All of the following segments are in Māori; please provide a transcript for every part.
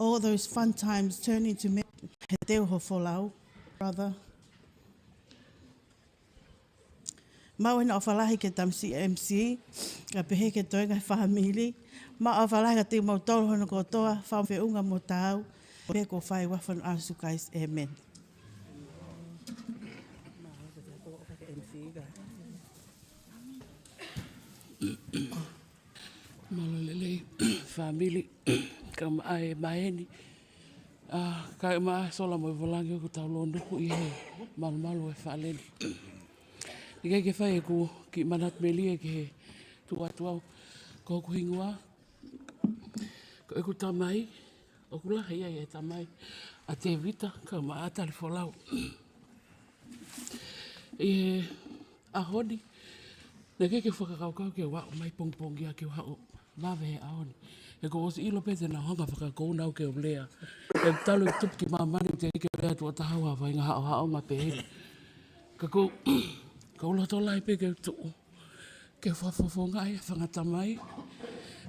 all those fun times turn into memories. He te uho wholau, brother. Mau ina o whalahi ke tamsi MC, ka pehe ke toenga whamili. Ma o whalahi ka te mautoro hono kotoa, whawhiunga mo tau. Pe ko whai wafan asu guys, amen. Malolele, family, ka mai maeni. Ka ma sola mo volangi ko tau londo ku I he malu e whaleni. I ke whai ku ki manat meli e ke he tuatua ko ku hingua. Ko e ku tamai, o ku lahi ai e tamai a te vita ka ma a Talifolau. I a honi, ne ke whakakaukau ke wao mai pongpongi a ke hao. Mawe he aoni. E ko osi ilo pete na honga whakakou nau ke o lea. E talu i tupi ki mamani te ike lea tua tahau hawa inga hao ma pehele. Ka ko uloto lai pe ke tuu. Ke whafofonga ai whangatamai.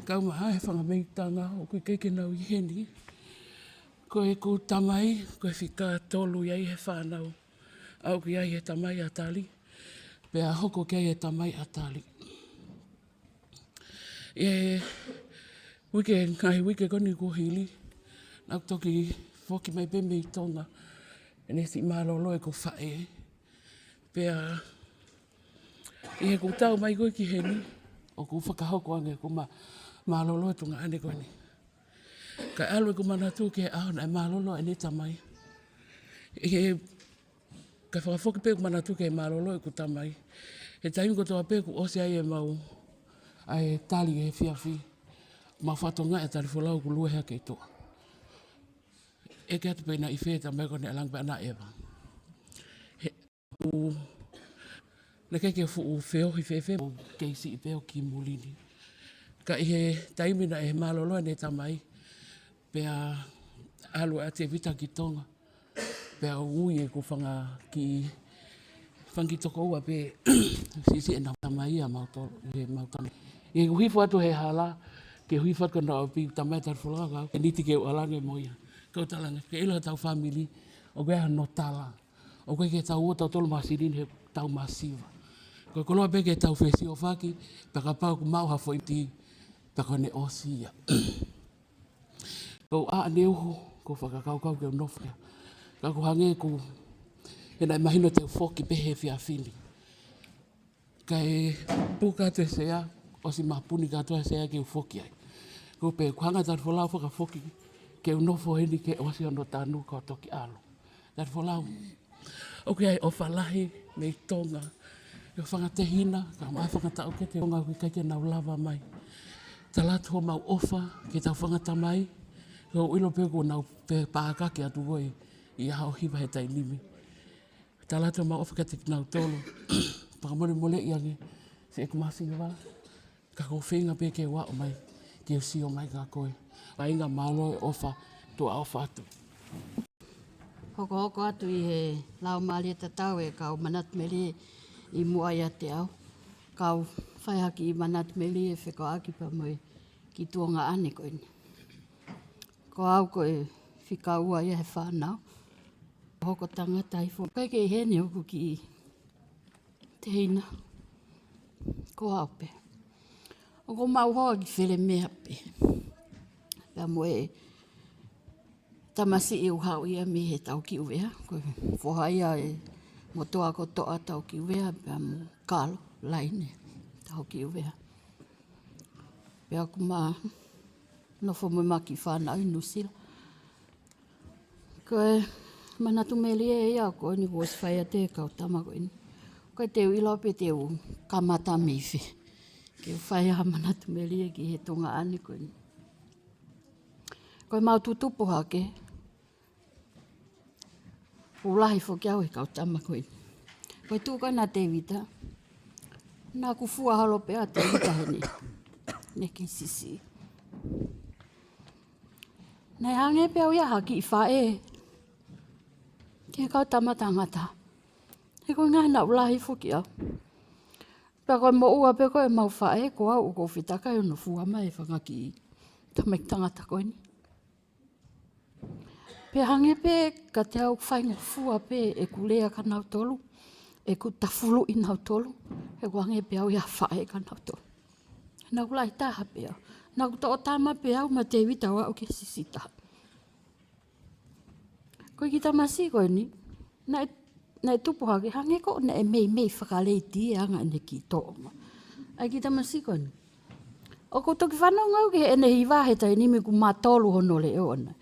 Kau maha he whangameitanga o kui keike nau I heni. Ko e ku tamai, ko e whika tolu iai he whanau. Au ki ai he tamai a tali. Pe a hoko ke ai he tamai a tali. Wike koni ko hili. Nau toki whoki mai peme I tonga. E ne si malolo e ko whae. Pea I he kutau mai koe ki heni. O ku whakahoko ange ko malolo e tunga ane koni. Ka alu e ko manatu ke ahona e malolo e ne tamai. Ka whakafoki pe ko manatu ke malolo e ko tamai. He taimi ko toa pe ko osi ai e mau. Ai tali e whiawhi. Ma whatonga e Talifolau ku lue hea kei toa. E ke atu peina I wheta mai kone alang pe ana ewa. Ne keke fu feo hi fefe o keisi I peo ki mulini. Ka I he taimi na e malolo ne tamai. Pea alu a te vita ki tonga. Pea ui e ko whanga ki whangi toko ua pe sisi e na tamai a mautolo. E huifo atu he hala. Ke huifo atu na pi tamai Talifolau kau. E niti ke ualange moia. Kau talanga. Ke ilo tau family. O kea no tala. O kea ke tau o tau tolo masirin he tau masiva. Ko koloa pe ke tau whesi o whaki. Peka pau ku mau hafo iti. Peka ne osia. Ko a ne uhu. Ko whakakaukau ke unofia. Ka ku hange ku. E nai mahino te whoki pehe fia fini. Ka e puka te sea. O si mapuni katoa sea ke ufoki ai. Ko pe kuhanga Talifolau whakafoki ke unofo heni ke osi ono tanu ko toki alo. Talifolau. Oke ai o whalahi me tonga. E whangatehina ka mai whangatau ke te onga kui kaike nau lava mai. Talatu ho mau ofa ke tau whangatamai. Ko ilo pe ko nau pe paakake atu voi I hao hiva he tainimi. Talatu ho mau ofa ke te nau tolo. Pakamone mole iange. Se e kumasinga wala. Ka ko whenga pe ke wao mai, ke usio mai ka koe. Ka inga malo e ofa, tua ofa atu. Hoko atu I he lau maali e tatau e kau manat meli I mua ia te au. Kau whaihaki I manat meli e wheko aki pa moe ki tuonga ane koe ni. Ko au koe whika ua ia he whanau. Hoko tangata I fo. Kai ke hene oku ki te hina. Ko au pe. O ko mau hoa ki where mea pe. Pea moe tamasi I uhau ia me he tau ki uwea. Ko whaia e motoa ko toa tau ki uwea. Pea mo kalo laine tau ki uwea. Pea ko maa nofo mo maki whanau I nusila. Ko e manatu meli e ia ko ni wos whaia te kau tama ko ini. Ko teu ilo pe teu kamata meiwhi. Ke whaia manatu meli e ki he tonga ane ko ni. Ko mau tutupo hake. Ulahi whoki au e kau tama ko ini. Ko tuka na te vita. Nā ku fua halo pe a te vita hene. Ne ki sisi. Nei hange pe au ia haki I whae. Ke kau tama tangata. He koe ngai na ulahi whoki au. Pea koe mo ua pe koe mau whae ko au ko whitaka e no fua mai whangaki I tamek tangata koe ni. Pe hange pe ka te au whainga fua pe e kulea ka nau tolu. E ku tafulu i nau tolu. E wange pe au ia whae ka nau tolu. Nau lai taha pe au. Nau to o tama pe au ma te wita wa o ke sisita. Koe ki tamasi koe ni. Nai tupu hake hange ko na e mei whakaleiti e anga ene ki toonga. Ai ki tamasi koe ni. O ko toki whanau ngau ke ene hiwa he tai ni me ku matolu hono le o ona.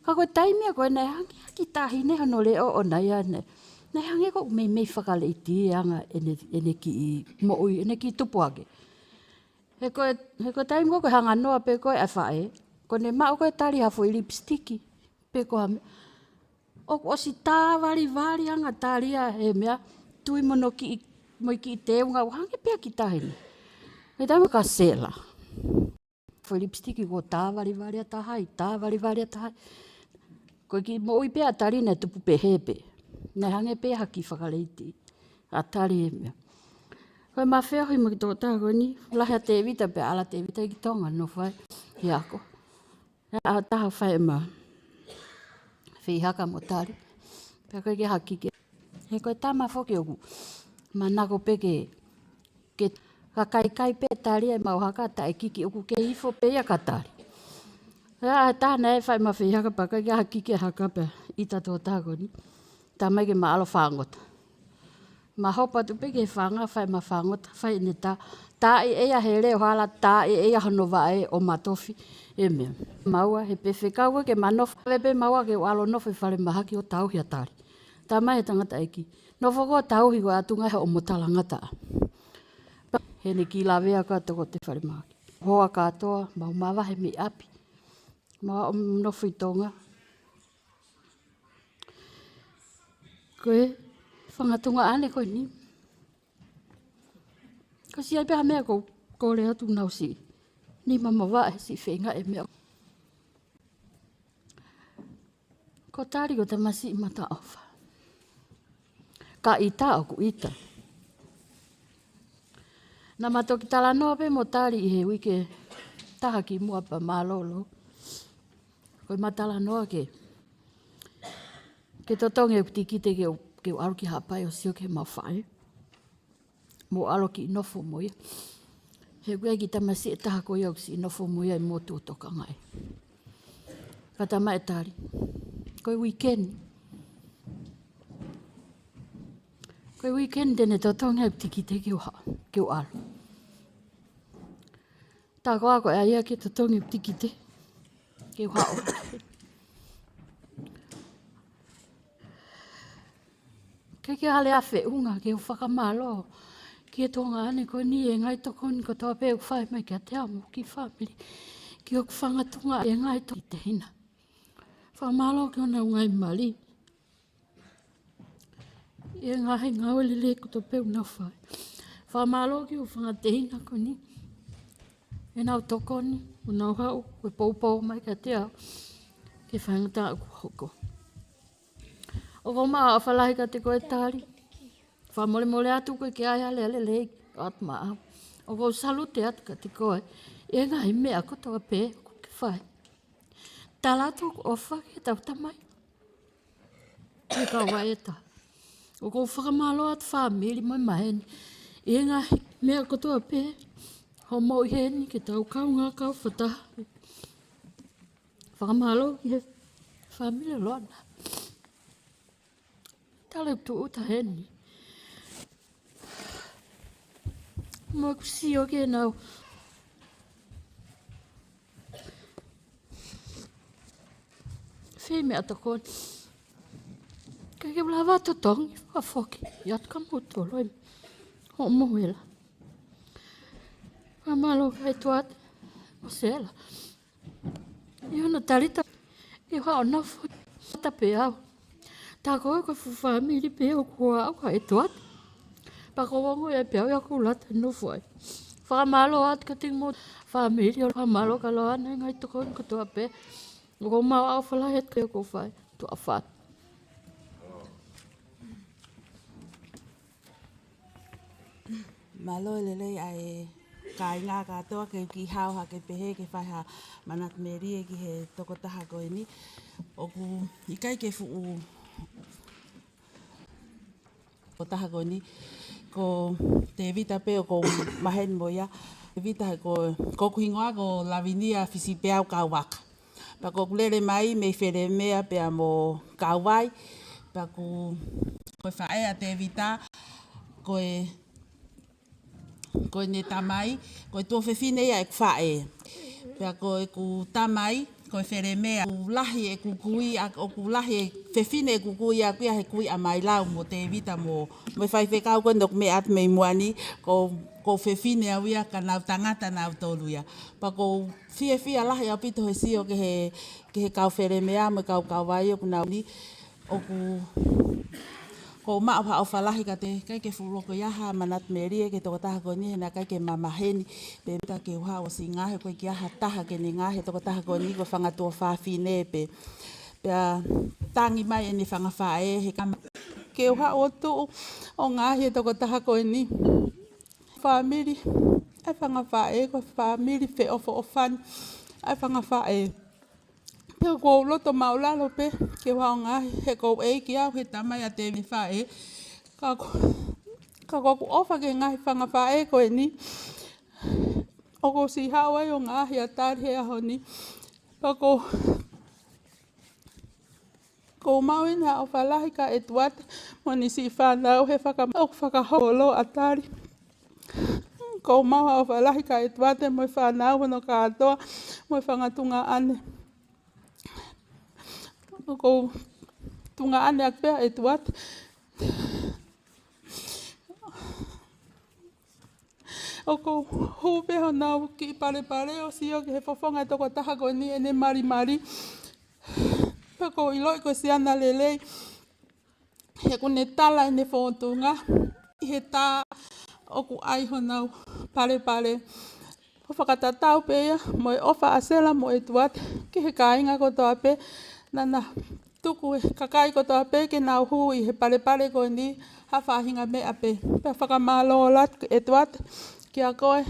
Ka koe taimia koe nai hange ki tahi ne hono le o ona ia ne. Nai hange ko mei whakaleiti e anga ene ki moui, ene ki tupu hake. He koe taimia koe hanga noa pe koe e whae. Ko ne mao koe tari hafo i lipstiki. Pe koe hame. O si tā wari anga tāria he mea. Tui mono moi ki te unga o hange pia ki tahini. Me tamu ka sela. Foi lipstiki ko tā wari a tahai, tā wari a tahai. Ko ki mo ui pia tari ne tupu pe hepe. Nei hange pia haki whakaleiti. A tari he mea. Koe ma whea hui mo ki tō tāko ni. Lahe te vita pe ala te vita ki tonga no whai. Hi ako. A taha whai ma. Whi haka mo tari. Pea koe ke haki ke. He koe tama whoke oku. Ma nako pe ke ka kai pe tari e mau haka ta e kiki oku ke hifo pe ia ka tari. Ea tāna e whai ma whi haka pa koe ke haki ke haka pe ita tō tāko ni. Tā mai ke ma alo whangota. Ma hopa tu pe ke whanga whai ma whangota. Whai ne tā. Tā e ea he leo hala tā e ea hono wae o matofi. E mea. Maua he pe whekaua ke manofa. Pe maua ke o alo nofi whare mahaki o tauhi a tari. Tā mai he tangata eki. Nofo ko tauhi ko atunga he o motala ngata. He ne ki la wea ka toko te whare mahaki. Hoa katoa, mau mawa he me api. Mawa o nofi tonga. Koe, whangatunga ane koe ni. Ko si ai peha mea ko le atu nau si. Ni mama wa si whenga e mea. Ko tari ko te masi i mata awha. Ka ita o ku ita. Na mato ki tala noa pe mo tari i he wike taha ki mua pa malolo. Koe matala noa ke totonge tiki te ke o alo ki hapai o sio ke mau whae. Mo alo ki nofo moia. He kua ki tamasi e taha koe au si nofo moia i motu o toka ngai. Katama e tari. Koe weekend. Koe weekend tene totonge tiki te ke o alo. Tā koa koe aia ke totonge tiki te ke o hao. Ke hale a whiunga ke o whakamalo. Ke tonga ane koe ni e ngai toko ni ko toa pe o whae mai kia te amo ki family. Ki o whangatunga e ngai toko te hina. Whamalo ke ona ngai mali. E ngai ngau lele ko to pe una whae. Whamalo ke o whangate hina ko ni. E nau toko ni. O nau hau. Koe poupou mai kia te ao. Ke whangata aku hoko. O ko maa a whalahi ka te koe tari. Whamole mole atu koe ke aia lele lei at maa. O ko salute atu ka te koe. E ngai mea ko toa pe ko ke whai. Talato ko ofa ke tau tamai. E ka wai e ta. O ko whakamalo atu whamiri mai maheni. E ngai mea ko toa pe. Ho mo i heni ke tau kaunga kau whataha. Whakamalo ki he whamiri loana. Tale tu uta heni. Mo kusi o ke nau. Whee mea takon. Kake wala wato tongi whafoki. Iat ka mutu loi. Ho moela. Whamalo kai tuat. O sela. I hona tarita. I hoa o nafo. Ta pe au. Tā koe koe whamiri pe o kua au ka e tuat. Pa ko wango e pe au ya ko lata no foi. Whamalo at ka ting mo whamiri o whamalo ka loa na ngai toko ko toa pe. Ko mau au whalahet ka ko whai. Tu a what. Malo lele ai kai ngā katoa ke ki hao ha ke pehe ke whai ha manat meri e ki he toko taha koe ni. Oku ikai ke fu o taha ko ni ko te vita pe ko mahen moia te vita ko kuhingoa ko lavinia fisi pe au kawaka pa ko lele mai me fere mea pe mo kawai pa ko fae a te vita ko ne tamai ko to fefine ia e fae pe ko ku tamai ko fere mea ku lahi e kukui o ku lahi e fefine e kukui a pia he kui a mai lau mo te vita mo fai fe kau ko ndok me at me muani ko fefine a wia ka nau tangata nau tolu ia pa ko fia lahi a pito he sio ke he kau fere mea mo kau vai o ku nau ni o ku ko ma o falahi ka te kai ke fuloko ia ha manat meri ke to taha ko ni na kai ke mama heni pe ta ke ha o singa he ko ki ha taha ke ni nga he to taha ko ni ko fanga to fa fine pe tangi mai ni fanga fa he kam ke ha o to o nga he to taha ko ni family e fanga fa ko family fe o fan e fanga fa pe ko loto maula lo pe ke wa nga he ko ki au he tamai a te fa ka ko ofa ke nga fanga fa ko ni o ko si hawa yo nga he tar he honi pa ko mau ina o falahi ka etwat moni si fa na o he faka holo atari ko mau o falahi ka etwat mo fa na no ka to mo fanga tunga ane ko tunga ane ak pe etwat o ko hupe ho nau ki pare o sio ke he fofonga to ko taha ko ni ene mari pa ko ilo ko si ana lele he ko ne tala ene fontunga he ta o ku ai ho nau pare o whakatatau pe ia mo e ofa asela mo etwat ki he kainga ko to ape nana tuku kakai ko to ape ke nau hui he pare ko ni ha whahinga me ape pe whakamalo lat etwat ki a koe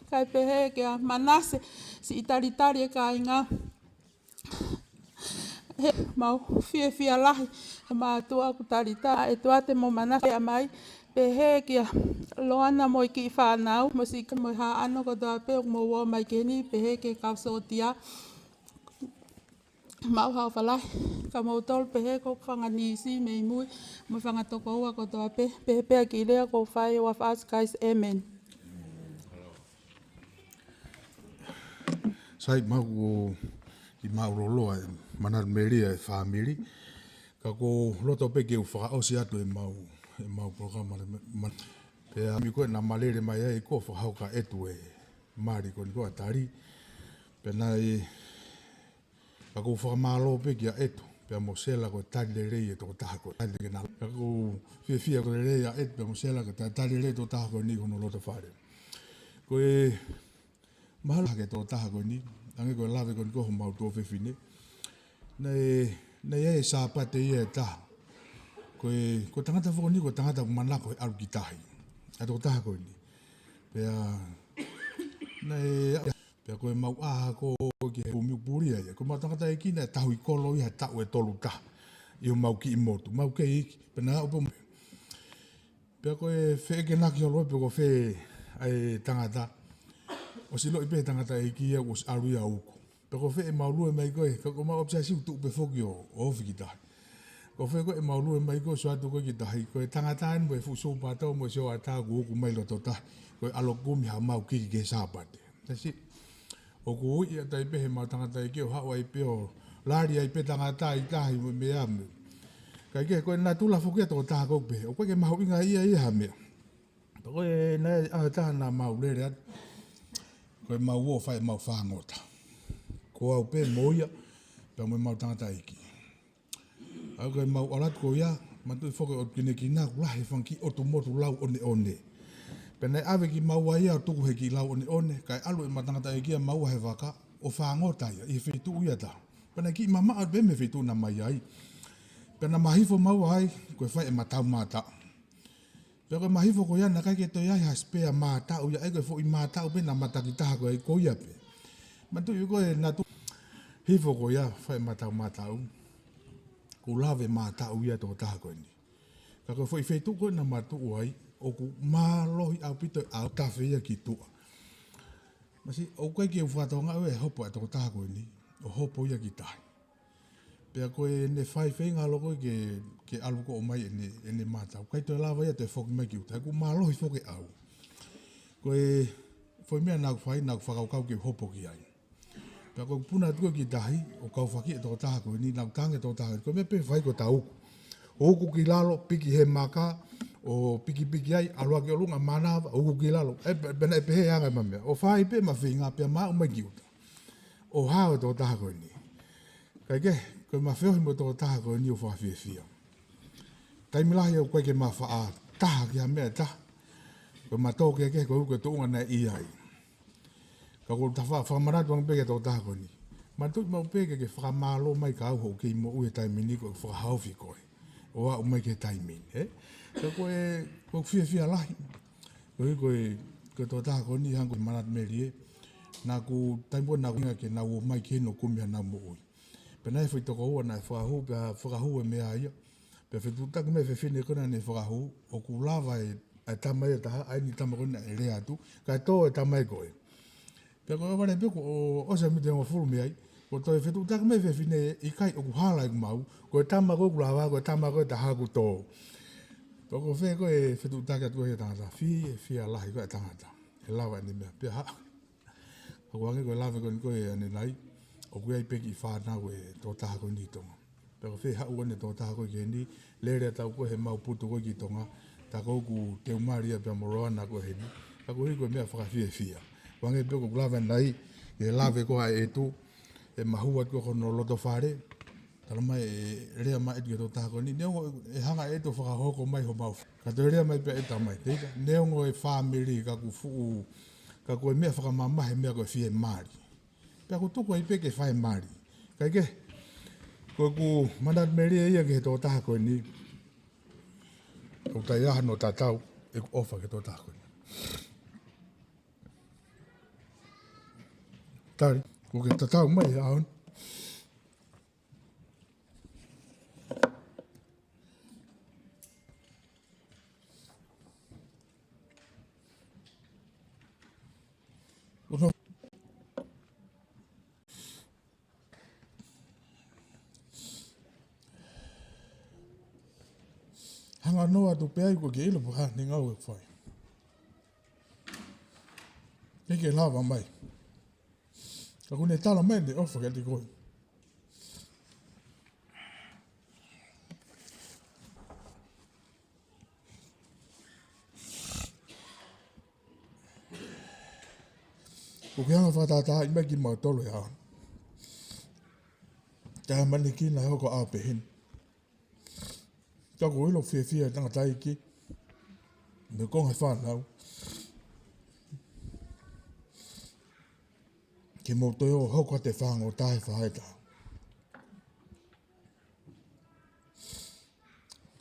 kai pe he ki a manase si itaritari e kainga he mau fia lahi ma tua ku tarita etwat mo manase a mai pe he ki a loana mo ki whanau mo si mo ha ano ko to ape mo wo mai ke ni pe he ke kau sotia mau hau whalai ka mau tol pe he ko whanganisi mei mui mo whangatoko ua ko to ape pe he ki lea ko whai wa whaas kais amen. Sai mau i mau roloa manat meria e family ka ko loto pe ke ufa o si atu e mau programa pe a mi ko na malere mai e ko fa hauka etu e mari ko ni ko atari pe na e ka ko fa malo pe ke etu pe mo sela ko tali le e to ta ko tali ke na ka ko fia ko le ya et pe mo sela ko tali le to ta ko ni ko no loto fare ko e mahal ke to ta ko ni ange ko lave ko ko mau to fe fine na e sa pa te e ta ko tangata fo ni ko tangata mana ko al gitahi a to ta ko ni pe na e pe ko mau a ko ke mi puria ko ma tangata e kina ta hui ko lo ya ta o tolu ta eu mau ki motu mau ke pe na opo pe ko e fe ke na ki lo pe ko fe ai tangata o si lo ipe tangata e ki o alu ya uko pe ko fe mau lu mai ko ma obsesi tu pe fo ki o fikita ko fe ko mau lu mai ko so atu ko ki dai ko tangata en mo fu so pa to mo so ata ku mai lo tota ko alo ku mi ha mau ki ke sa pa te si o ku i ta ipe ma tangata e ki o ha wa ipe o lari ai pe tangata i ta i me am ka ke ko na tu la fo ki to ta ko pe o ko ke mau inga ia ha me ko na a ta na mau le re ko mau wo fai mau fa ngota ko au pe moia pe mo mau tangata iki a ko mau alat ko ya ma tu fo ko kine kina la he fanki o to motu lau one pe na ave ki mau wa ia tu he ki lau one kai alu ma tangata iki mau he vaka o fa ngota ia i fe tu ia ta pe na ki mama a be me fe tu na mai ai pe na mahifo mau ai ko fai e matau mata pe ko mahifo ko ya na kai ke to ya spea mata o ya e ko fo i mata o pe na mata ki ta ko e ko ia pe ma tu ko e na tu hifo ko ya fai matau mata o ko lave mata uia to ta ko ni ka ko foi fetu ko na matu ai o ku malo au pito au ta fe ki tu masi o ko ke fa to nga e hopo to ta ko ni o hopo ia ki tai pe ko ne fai fe nga lo ko ke alu ko mai ne mata ko to lava ia te fok me ki ta ku malo i fok au ko foi me na fai na fa ka ke hopo ki ai pe ko puna tu ki dai o ka fa ki to ta ko ni na tanga to ta ko me pe fai ko tau o ku ki lalo piki he maka o piki ai aloa ke olunga mana o ku ki lalo e bena pe he anga mame o fai pe ma finga pe ma o ma ki o ha to ta ko ni ka ke ko ma feo mo to ta ko ni o fa fi fi tai mi la yo ko ke ma fa ta ki me ta ko ma to ke ko to nga i ai ka ko ta fa mara to pe ke to ta ko ni ma tu mo pe ke fa ma lo mai ka ho ke mo u tai mi ni ko fa ha fi ko o wa mai ke tai mi ko fi la ko to ta ko ni hang ko manat me ri na ku tai bo na ke na o mai ke no ku me na mo u pe na foi to ko na fa hu me ai pe fe tu ta me fe fine ko na ne fa hu o ku lava e ta mai ta ai ni ta mo na e le atu ka to ta mai ko pe ko va ne pe ko o se mi te mo fu me ai ko to fe tu ta me fe fine i kai o ku hala i mau ko ta ma ko lava ko ta ma ko ta ha ku to ko fe ko e fe tu ta ka tu e ta fi ala i ko ta ta e lava ni me pe ha ko wa ko lava ko e ne lai o ku ai pe ki fa na we to ta ko ni to pe ko fe ha o ne to ta ko ke ni le re ta ko he mau putu ko ki tonga ta ko ku te maria pe mo na ko he ni ka ko me fa fi wange pe ko lava nai e lava ko ai tu e mahua ko no loto fare tala mai rea mai e to ta ko ni neo e hanga e to fa ho ko mai ho mau ka to rea mai pe e ta mai te neo ngo e family ka ku fu ka ko me fa mama he me ko fi e mari pe ko to ko i pe ke fa e mari ka ke ko ku mandat meri e ke to ta ko ni o ta ya no ta tau e ko ofa ke to ta ko ni tari ko ke tatau mai aon uno hanga noa tu pe ai ko ke ilo ha ni ngau e fai ke lava mai ka kune tala mai de ofa ke te koi ko ke hanga whatata i mai ki mau tolo ya ka mani ki na hoko a pehin ka ko ilo fia tanga tai ki me konga whanau ke mo to hoko te whango tae whaeta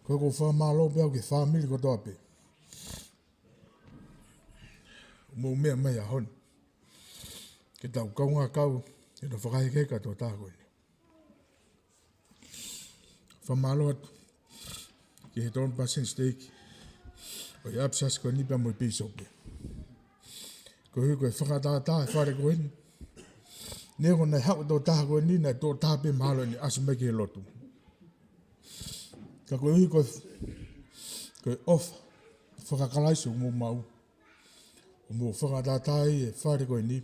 ko whamalo peo ke whamili ko toape mo mea mai a hon ke tau kaunga kau e no whakaike ka tō tāko ni whamalo atu ke he tōn passing stake o i apsas ko nipa mo i pisope ko hui koe whakatata e whare ko hini Neo nei hau tō tāko ni nei tō tāpe mahalo ni asu mai ke lotu. Ka koe hui koe off whakakalaisu mō mau. O mō whakatatai e whare koe ni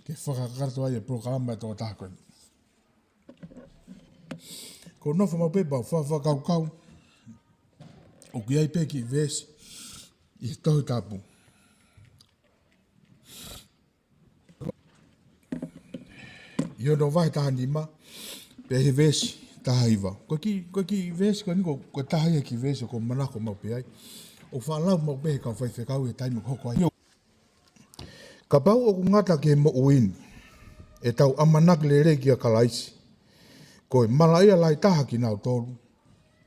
ke whakakarto ai e programa tō tāko ni. Ko nofa mau pepa whakaukau o ki ai peki vesi i tohu tāpu. Io no vai taha ma pe he vesi taha iwa. Ko ki vesi ko niko ko taha ia ki vesi ko manako mau pe ai. O whalau mau pe he kau whaifekau e taimu hoko ai. Ka pau o ngata ke mo uini e tau amanak le re ki a kalaisi. Ko e mala ia lai taha ki nau tolu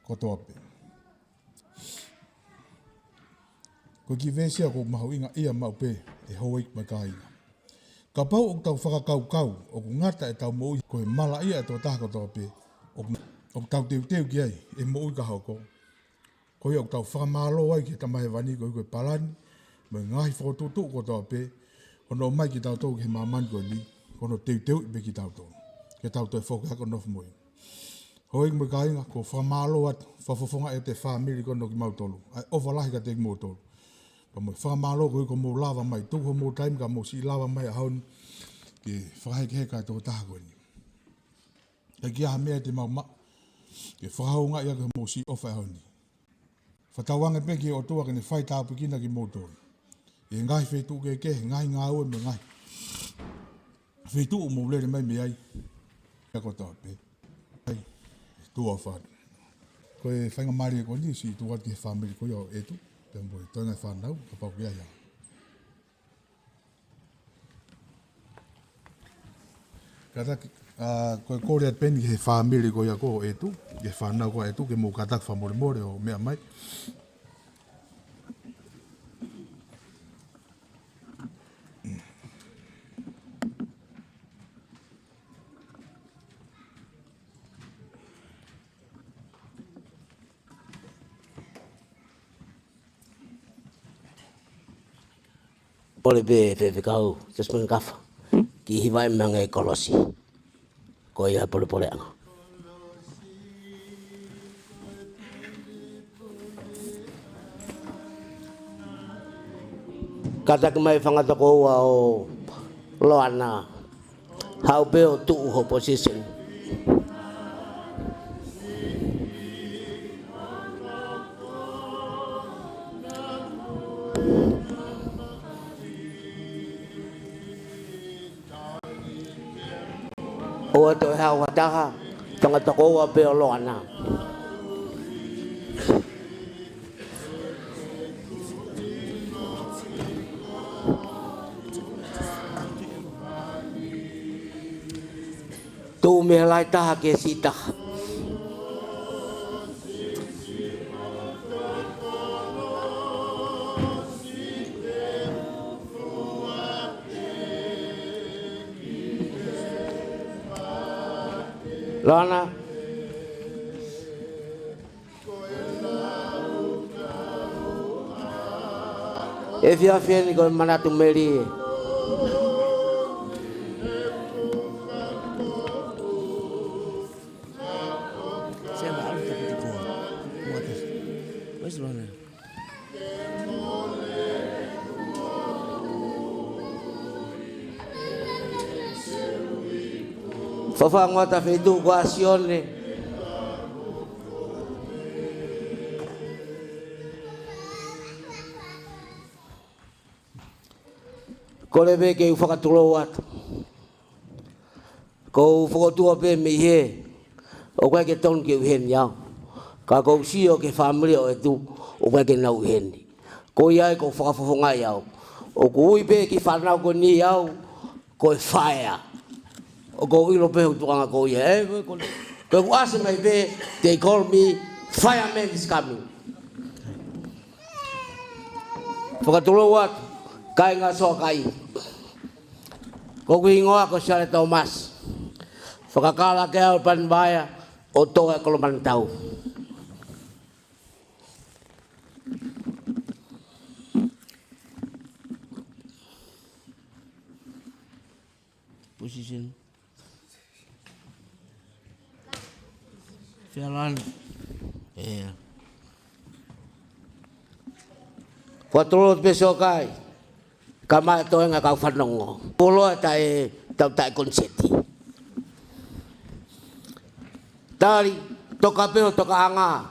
ko toape. Ko ki vesi a ko mahu inga ia mau pe e hoi mai kaina. Ka pau o tau whakakau-kau o ku ngata e tau mou koe mala ia e tō tāko tō pē. O tau teu ki ai, e mo ui ka hoko. Koe o tau whamalo ai ki tamahe wani koe koe palani, me ngahi whakotutu ko tau pe, kono mai ki tau tau ki he mamani koe ni, kono teu i pe ki tau tau. Ke tau tau whoka hako nofu moi. Hoi mo ka inga, ko whamalo at, whafofonga e te whamiri kono ki mautolu. Ai ofalahi ka te ki mautolu. Pa mo whamalo koe ko mo lava mai, tuho mo taimi ka mo si lava mai a hauni, ki whakahe he kai tō taha koe ni. Ka ki aha mea te mau ma, ke whakaunga ia ka mo si ofa a hauni. Whatawanga peki o tua kene whai tāpu kina ki mōtoro. E ngahi whetu ke, ngahi ngā ue me ngahi. Whetu o mō lere mai me ai. Ia ko tā pe. Ai, tua whātu. Koe whainga mari e koni, si tua ki he whamiri koe o etu. Pea mō e toinga whanau, ka pau ki aia. Kataki, koe kore at peni he whamiri koe a ko etu. Ke whanau koe etu, ke mō kataki whamore more o mea mai. Pole pe kau, just pun kafa. Ki hiwai mangai kolosi. Ko ia pole anga. Kata ke mai whangata ko o loana. Hau pe o tuu ho position. O to hau hataha, whangata ko pe o loana. Tu me lai taha ke si taha. Lana. E fia ni ko manatu meri. Where's Lana? Fafa ngota fedu kwa sione. Kole be ke ufakatulo wat. Ko ufakotua be me he. O kwa ke ton ke uhen yao. Ka ko sio ke family o etu o kwa ke na uhen. Ko ia ko ufakafofonga yao. O ko ui be ki whanau ko ni yao. Ko fire. O ko ilo pe o tuanga ko ia. Ko ase mai be, they call me fireman is coming. Whakatulo wat, kai ngā soa kai. Ko kuhingoa ko siale Thomas. Whakakala ke au panbaya o toa koloman tau. Position. Jalan. Yeah. Patulot besokai. Kama to nga ka fanongo. Pulo tai tai konseti. Tari toka peo toka anga.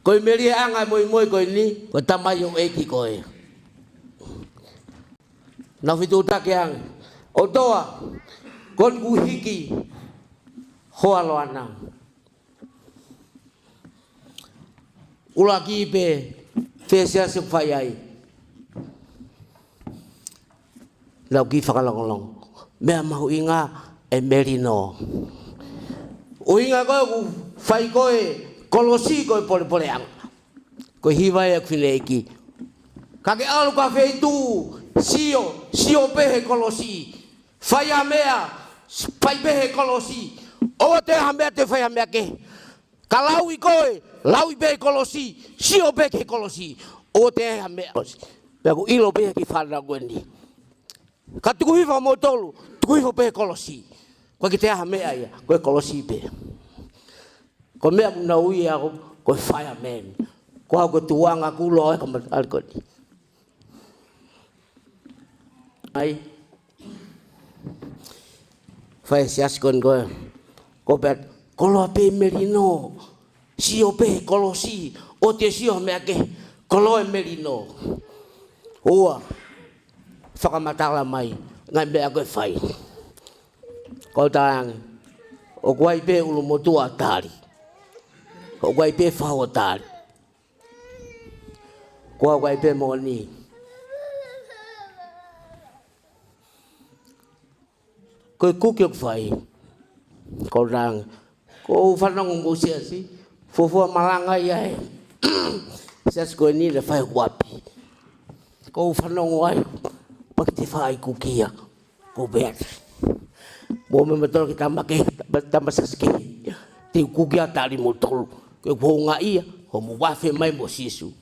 Koi meri anga moi koi ni ko tamayo eki koi. Na fitu takiang. Otoa kon uhiki hoa loana. Ulaki pe fesia sepayai. Lau ki whakalongolong. Mea mahu inga e merino. O inga koe ku whai koe kolosi koe pole ang. Koe hiwai ak whineiki. Kake alu ka wheitu sio pehe kolosi. Whai a mea pai pehe kolosi. O te hamea te whai hamea ke. Ka lau I koe, lau I be kolosi, sio be ke kolosi. O te hamea kolosi. Pea ku ilo be ki whana gwendi. Ka tuku hiwa mo tolu, tuku hiwa be kolosi. Koe ki te hamea ia, koe kolosi be. Ko mea muna ui ako, koe fireman. Ko hau koe tuanga kulo e kamatari koe ni. Ai. Whai sias koe koe. Ko pet, kolo pe merino. Sio pe kolosi. O te sio mea ke, kolo e merino. Ua. Whakamatala mai. Ngai mea koe whai. Ko tārangi. O kuai pe ulu motua tāri. O kuai pe whao tāri. Ko kuai pe moni. Koe kuki o whai. Ko tārangi. Ko whanongo mo siasi. Fufua malanga ia he. Siasi koe ni le whai wapi. Ko whanongo ai. Paki te whai kukia. Ko beat. Mo me matoro ki tamake. Tamasasake. Te kukia tari mo tolu. Koe kuhonga ia. Ho mo wafe mai mo sisu.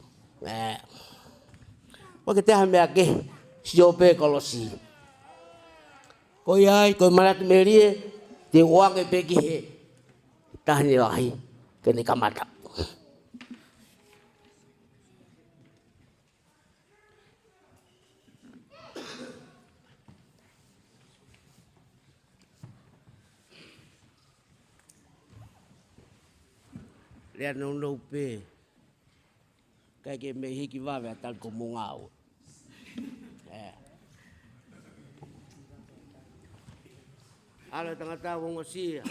Paki te hamea ke. Sio pe kolosi. Ko iai. Koe manatu merie. Te wange pe ki he. Tahani lahi. Kene kamata. Lea no pe. Kai ke me hiki wawe a tal ko mungau. Ala tangata wongo sia.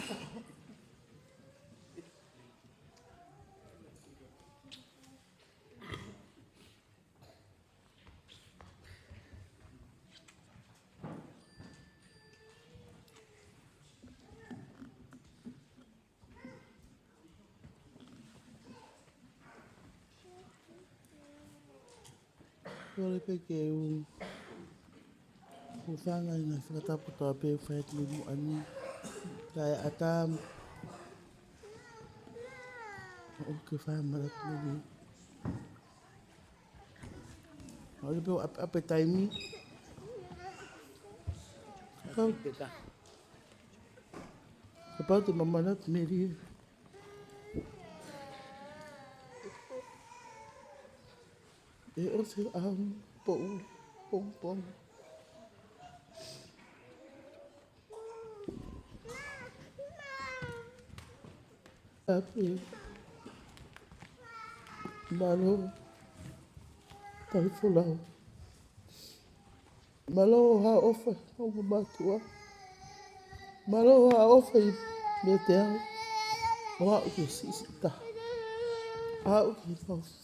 Kore pe ke o whanga ina whakatapu toa pe whaet me mu ani. Kai atam. O ke whae marat me ni. Ore pe o ape taimi. Kapau te mamanat me ri. E o se am po pom pom. Ape. Malo. Talifolau. Malo ha ofa o matua. Malo ha ofa I me te au. O au ke sisita. Au ke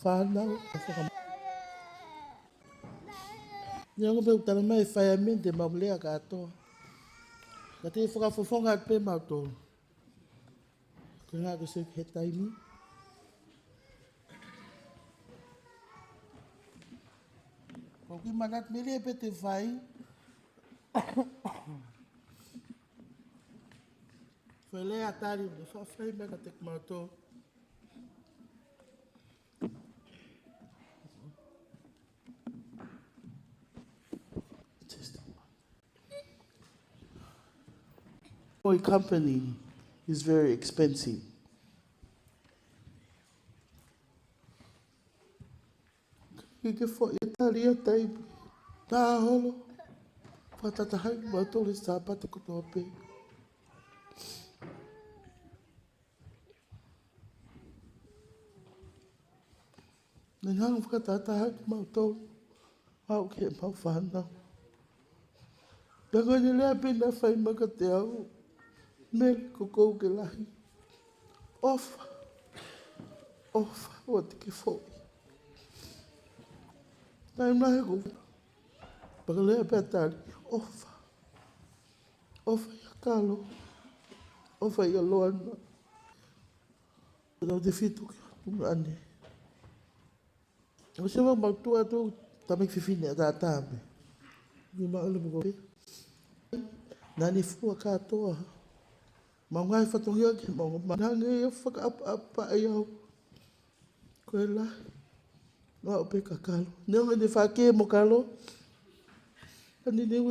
whanau. Nyango pe utana mai whaiamente maulea katoa. Ka te whakafofonga at pe mautoro. Ko ngā ko se he taimi. Ko ki manat mele pe te whai. Whele atari me whawhai mena te mautoro. Toy company is very expensive. Kike fo Italia tai ta holo. Patata hai mautoro sapate ko tope. Nang whakatata hai mautoro. Au ke mau whanau. Tango ni lea pina whai maka te au. Mele ko ke lahi. Ofa. Ofa. O te ke fo. Tai mahe ko. Paka lea pe atari. Ofa. Ofa I a kalo. Ofa I a loana. Tau te fitu ki tunga ane. O sewa mautua tu tamik fifine a tātame. Ni maale mo ko pe. Nani fua katoa. Ma ngai whatongia ke mau manange e whakaapa ai au. Koe lai. Ngā o pe kakalo. Neonga ne whake mo kalo. Ani newe